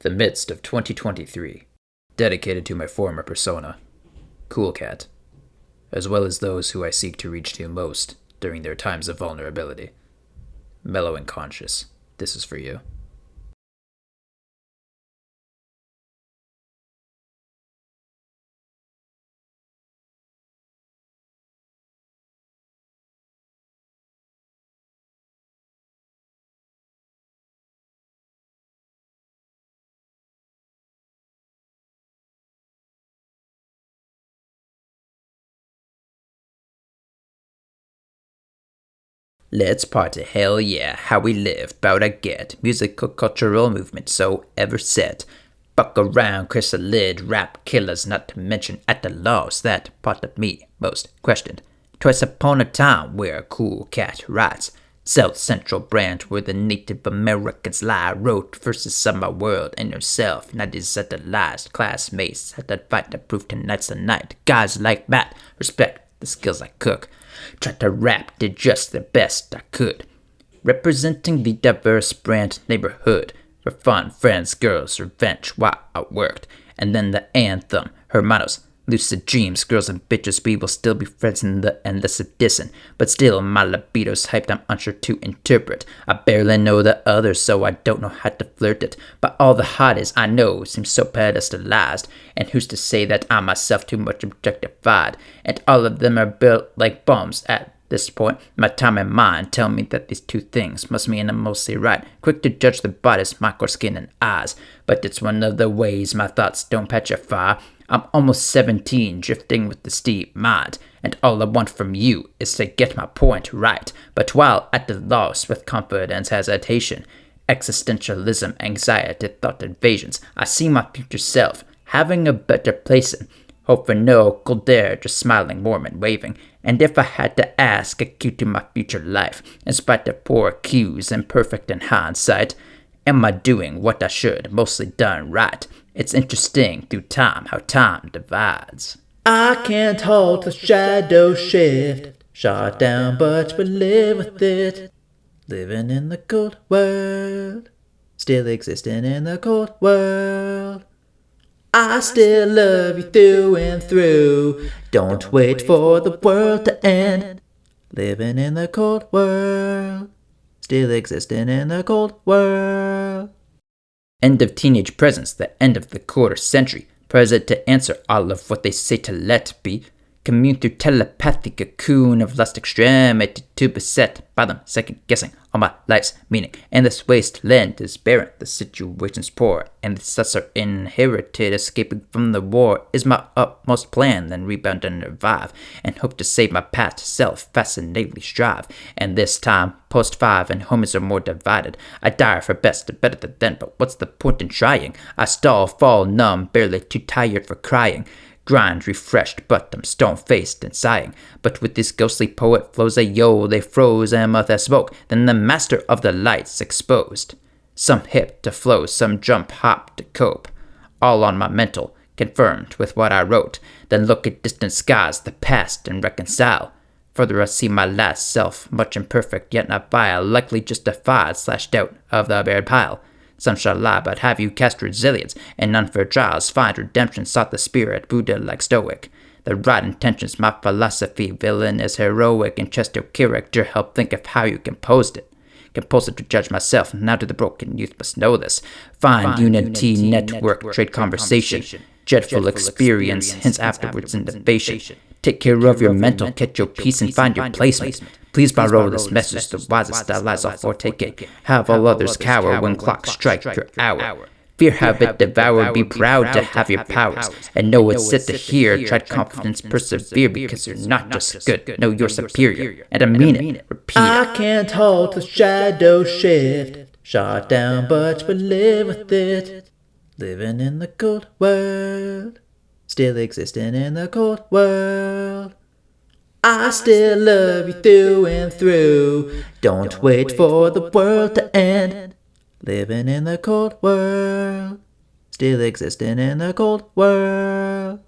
The midst of 2023, dedicated to my former persona, Cool Cat, as well as those who I seek to reach to most during their times of vulnerability. Mellow and conscious, this is for you. Let's party, hell yeah, how we live, bout I get, musical cultural movement so ever set. Buck around, Chris a lid, rap killers, not to mention at the loss, that part of me most questioned. Twice upon a time where a cool cat writes, South Central branch where the Native Americans lie, wrote verses of my world and yourself, not desatellized classmates, had that fight to prove tonight's the night, guys like that, respect the skills I cook. Tried to rap, did just the best I could. Representing the diverse brand neighborhood. For fun, friends, girls, revenge while I worked. And then the anthem, Hermanos, lucid dreams, girls and bitches, we will still be friends in the endless of dissing. But still, my libido's hyped, I'm unsure to interpret. I barely know the others, so I don't know how to flirt it. But all the hotties I know seem so pedestalized. And who's to say that I myself too much objectified? And all of them are built like bombs at this point. My time and mind tell me that these two things must mean I'm mostly right. Quick to judge the body's micro skin and eyes. But it's one of the ways my thoughts don't petrify. I'm almost 17, drifting with the steep mind, and all I want from you is to get my point right. But while at the loss with confidence, hesitation, existentialism, anxiety, thought invasions, I see my future self having a better placing. Hope for no cold air, just smiling, warm and waving. And if I had to ask a cue to my future life, in spite of poor cues, imperfect in hindsight, am I doing what I should, mostly done right? It's interesting through time how time divides. I can't halt the shadow shift. Shot down, but we live with it. Living in the cold world. Still existing in the cold world. I still love you through and through. Don't wait for the world to end. Living in the cold world. Still existing in the cold world. End of teenage presence, the end of the quarter century. Present to answer all of what they say to let be. Commune through telepathy, cocoon of lust extremity, to beset by them, second guessing all my life's meaning. And this wasteland is barren, the situation's poor, and the success are inherited. Escaping from the war is my utmost plan, then rebound and revive, and hope to save my past self, fascinatingly strive. And this time, post 5 and homies are more divided. I die for best and better than then, but what's the point in trying? I stall, fall numb, barely too tired for crying. Grind refreshed, but I'm stone-faced and sighing. But with this ghostly poet flows a yo, they froze and mouth as smoke. Then the master of the lights exposed. Some hip to flow, some jump hop to cope. All on my mental, confirmed with what I wrote. Then look at distant skies, the past, and reconcile. Further I see my last self, much imperfect yet not vile, likely justified, slashed out of the bared pile. Some shall lie, but have you cast resilience, and none for trials find redemption, sought the spirit, Buddha like stoic. The right intentions, my philosophy, villain is heroic, and Chester character help think of how you composed it. Composed it to judge myself, now to the broken youth must know this. Find unity, network, trade conversation, dreadful experience, hence afterwards innovation. Take care of your mental, catch your peace, and find your placement. Please borrow this message, the wisest stylize off or take it. Have all others cower when clocks strike your hour. Fear have it devoured, be proud to have your powers. And know it's set to hear, try confidence, persevere, because you're not just good, no, you're superior. And I mean it, repeat it. I can't halt the shadow shift. Shot down, but we live with it. Living in the cold world. Still existing in the cold world. I still love you through and through. Don't wait for the world to end. Living in the cold world. Still existing in the cold world.